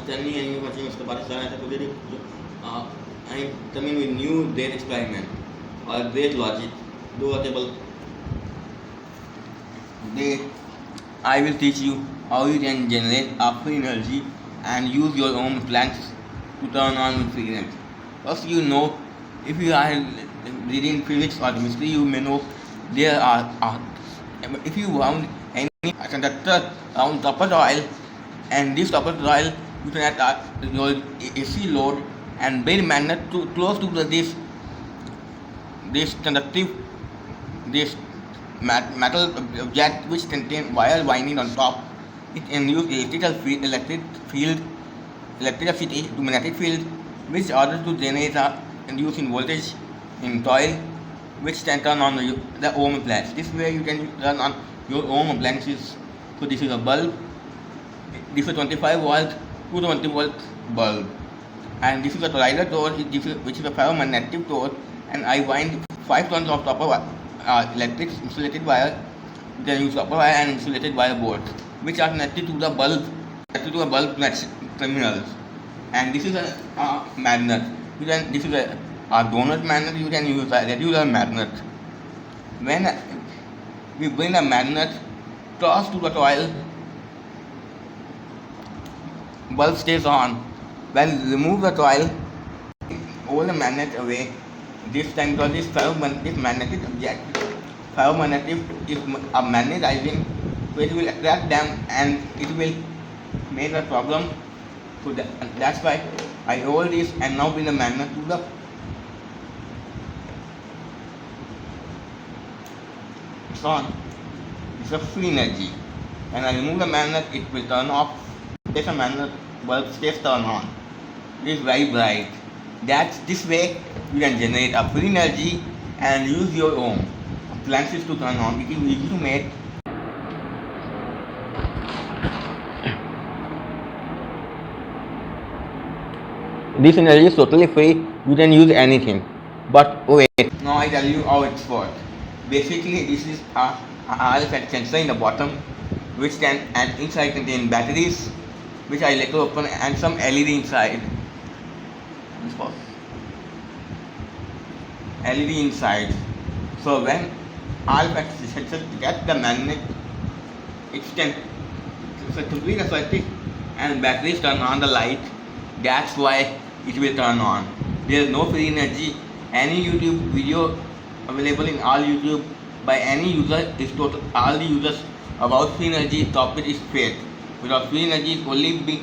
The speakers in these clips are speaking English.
understanding and watching Mr. Pakistan. I today I am coming with new great experiment or great logic. Do whatever they I will teach you how you can generate a free energy and use your own plants to turn on free energy. First, you know, if you are reading physics or chemistry, you may know there are if you found any conductor around copper coil, and this copper coil you can add your AC load and build magnet to close to this conductive this metal object which contain wire winding on top. It induces electricity to magnetic field, which order to generate a induce in voltage in coil, which can turn on the ohm appliance. This way you can turn on your ohm appliances. So this is a bulb. This is a 25 volt, 220 volt bulb, and this is a collider core, which is a ferromagnetic core, and I wind 5 tons of copper electric insulated wire. Then use copper wire and insulated wire boards, which are connected to the bulb, terminals. And this is a magnet. This is a donut magnet. You can use a regular magnet. When we bring a magnet close to the coil, bulb stays on. When we remove the coil, hold the magnet away. This time, because this magnetic object, ferromagnetic is a magnetizing, so it will attract them and it will make a problem. So that's why I hold this and now bring the magnet to the sun. It's a free energy. When I remove the magnet, it will turn off. There's a magnet, bulb stays turned on. It is very bright. That's this way you can generate a free energy and use your own appliances to turn on. It is easy to make. This energy is totally free. You can use anything. But wait, now I tell you how it's works. Basically, this is a RF sensor in the bottom, which can and inside contain batteries, which I later open, and some LED inside. LED inside. So when RF sensor get the magnet, it can complete the circuit and batteries turn on the light. That's why it will turn on. There is no free energy. Any YouTube video available in all YouTube by any user is total. All the users about free energy topic is fake. Because free energy is only big.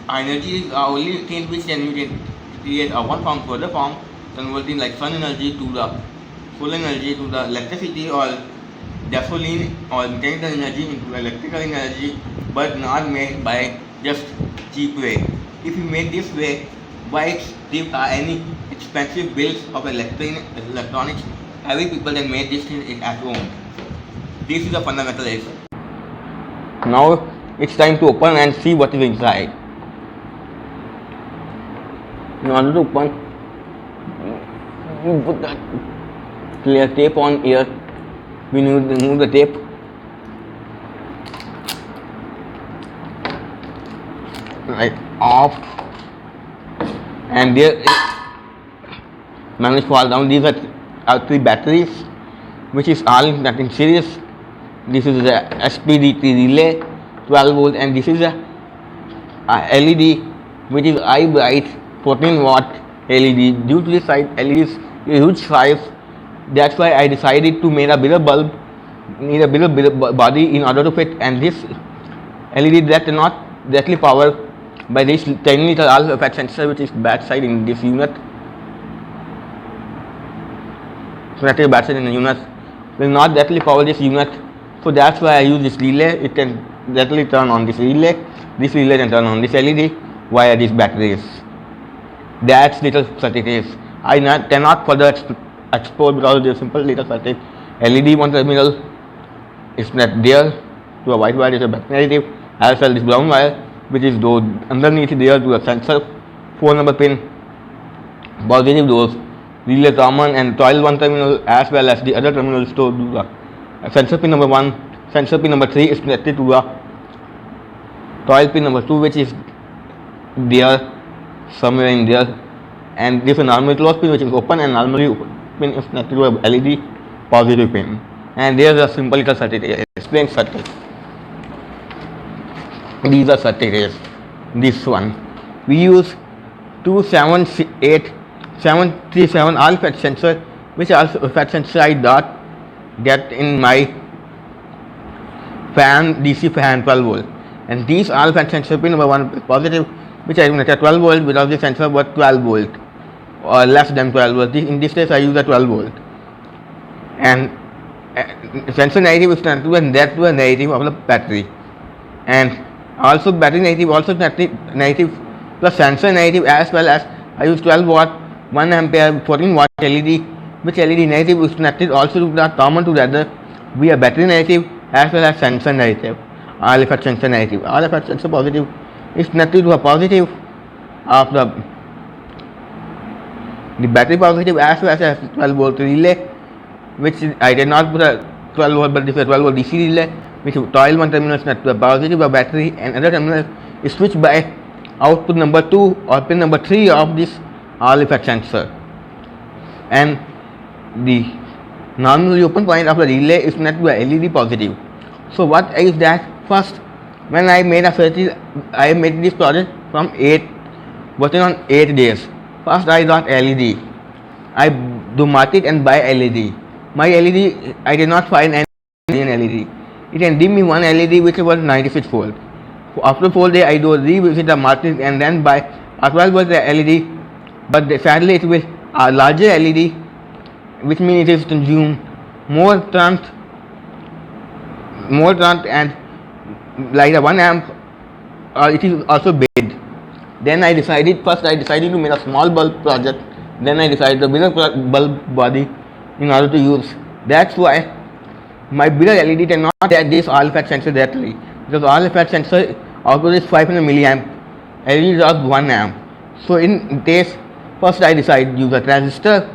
Energy is the only thing which can you can create a one form to other form, converting like sun energy to the solar energy to the electricity or gasoline or mechanical energy into electrical energy, but not made by just cheap way. If you made this way, why there are any expensive bills of electronics? Every people that made this thing at home. This is a fundamental issue. Now it's time to open and see what is inside. In order to open, you put the clear tape on here. We need to remove the tape. Right off, and there is managed to fall down. These are 3 batteries, which is all in series. This is a SPDT relay 12 volt, and this is a LED, which is eye bright 14 watt LED. Due to this size, LED is a huge size. That's why I decided to make a bigger bulb, need a bigger body in order to fit. And this LED that cannot directly power by this 10 liter Alpha effect sensor, which is backside in this unit. So that is backside in the unit will not directly power this unit. So that's why I use this relay. It can directly turn on this relay. This relay can turn on this LED via these batteries. That's little circuit is. I cannot further explore because the simple little circuit. LED one terminal is not there to a white wire is a back negative. As well this brown wire, which is those underneath there to a sensor 4 number pin positive those relay common and coil 1 terminal as well as the other terminals to do the sensor pin number 1. Sensor pin number 3 is connected to a coil pin number 2, which is there, somewhere in there, and this is a normally closed pin which is open, and normally pin is connected to a LED positive pin. And there is a simple little circuit here, explain circuit. These are circuits. This one we use 278737 all FET sensor, which also FET sensor I get in my fan, DC fan 12 volt, and these all FET sensor pin number 1 is positive, which I connect at 12 volt because the sensor was 12 volt or less than 12 volt. In this case I use a 12 volt, and sensor negative is connected to a negative of the battery, and also battery negative also negative plus sensor negative, as well as I use 12 watt 1 ampere 14 watt LED, which LED negative is connected also to the common together via battery negative as well as sensor negative. All effect sensor negative, all effect sensor positive is connected to a positive of the battery positive as well as a 12 volt relay, which I did not put a 12 volt, but this is a 12 volt DC relay, which coil 1 terminal is connected to a positive of battery, and other terminal is switched by output number 2 or pin number 3 of this all effect sensor, and the normally open point of the relay is connected to a LED positive. So what is that? First, when I made a circuit, I made this project from working on 8 days. First I got LED, I do market and buy LED. My LED, I did not find any LED. It can give me one LED which was 96 volt. After 4 days I do revisit the market and then buy a 12 volt LED, but sadly it will a larger LED, which means it is consumed more current and like a 1 amp, it is also big. Then I decided to make a small bulb project. Then I decided the bigger bulb body in order to use. That's why my bigger LED cannot get this all effect sensor directly, because all effect sensor output is 500 milliamp, LED is of 1 amp. So in this, first I decided to use a transistor,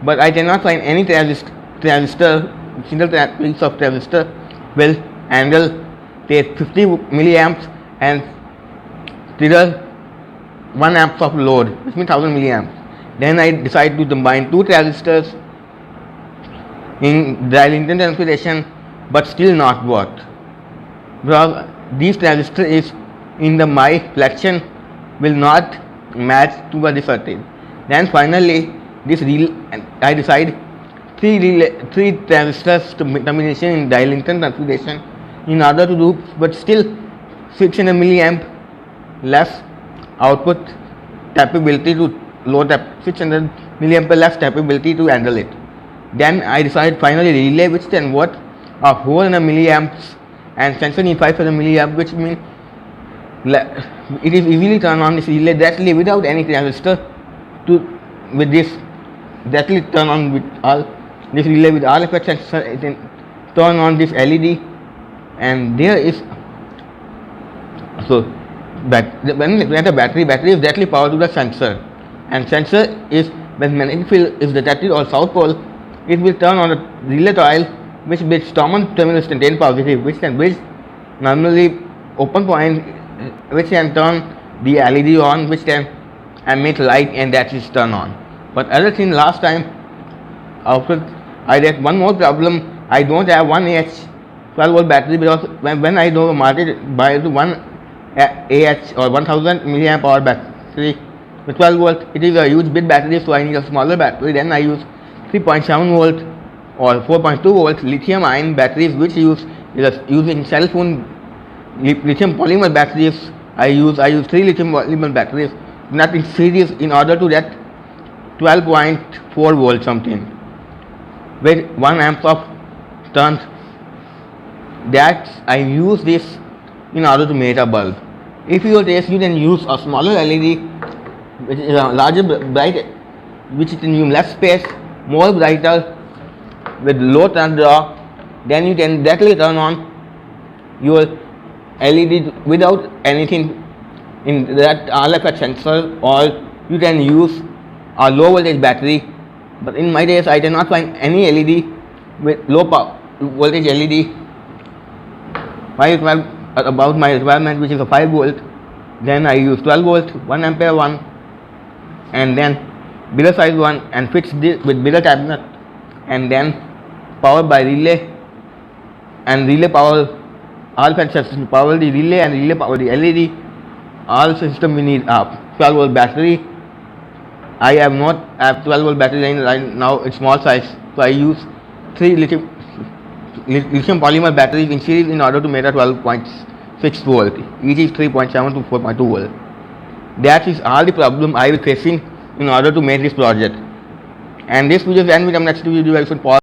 but I cannot find any transistor, single piece of transistor will handle 50 milliamps and trigger 1 amp of load, which means 1000 milliamps. Then I decided to combine 2 transistors in Darlington configuration, but still not worked, because these transistors is in the my collection will not match to the circuit. Then finally I decide 3 transistors combination in Darlington configuration in order to do, but still 600 milliamp less output capability to load 600 milliamp less capability to handle it. Then I decided finally relay, which can work of 400 milliamps, and sensor in 500 milliamp, which means it is easily turned on this relay directly without any transistor. With this directly turn on with all this relay with all effect sensor, it can turn on this LED, and there is so when the battery is directly powered to the sensor, and sensor is when magnetic field is detected on south pole, it will turn on the relay coil, which bridge common terminals contain positive, which can bridge normally open point, which can turn the LED on, which can emit light, and that is turned on. But other thing, last time after I get one more problem, I don't have 1Ah 12 volt battery, because when I do market buy the 1Ah or 1000 milliamp hour battery with 12 volt, it is a huge big battery, so I need a smaller battery. Then I use 3.7 volt or 4.2 volt lithium ion batteries, which used in cell phone lithium polymer batteries. I use 3 lithium polymer batteries, not in series, in order to get 12.4 volt something with 1 amp of turn. That I use this in order to make a bulb. If you taste, you can use a smaller LED, which is a larger bright, which can use less space, more brighter with low current draw. Then you can directly turn on your LED without anything in that all effect sensor, or you can use a low voltage battery. But in my case, I cannot find any LED with low power voltage LED. About my requirement, which is a 5 volt, Then I use 12 volt 1 ampere one, and then bigger size one, and fix this with bigger cabinet, and then powered by relay, and relay power all factors power the relay, and relay power the LED. All system we need up 12 volt battery. I have not have 12 volt battery right now, it's small size, so I use 3 lithium polymer batteries in series in order to make a 12.6 volt. Each is 3.7 to 4.2 volt. That is all the problem I will facing in order to make this project. And this video is end with the next video. I should pause.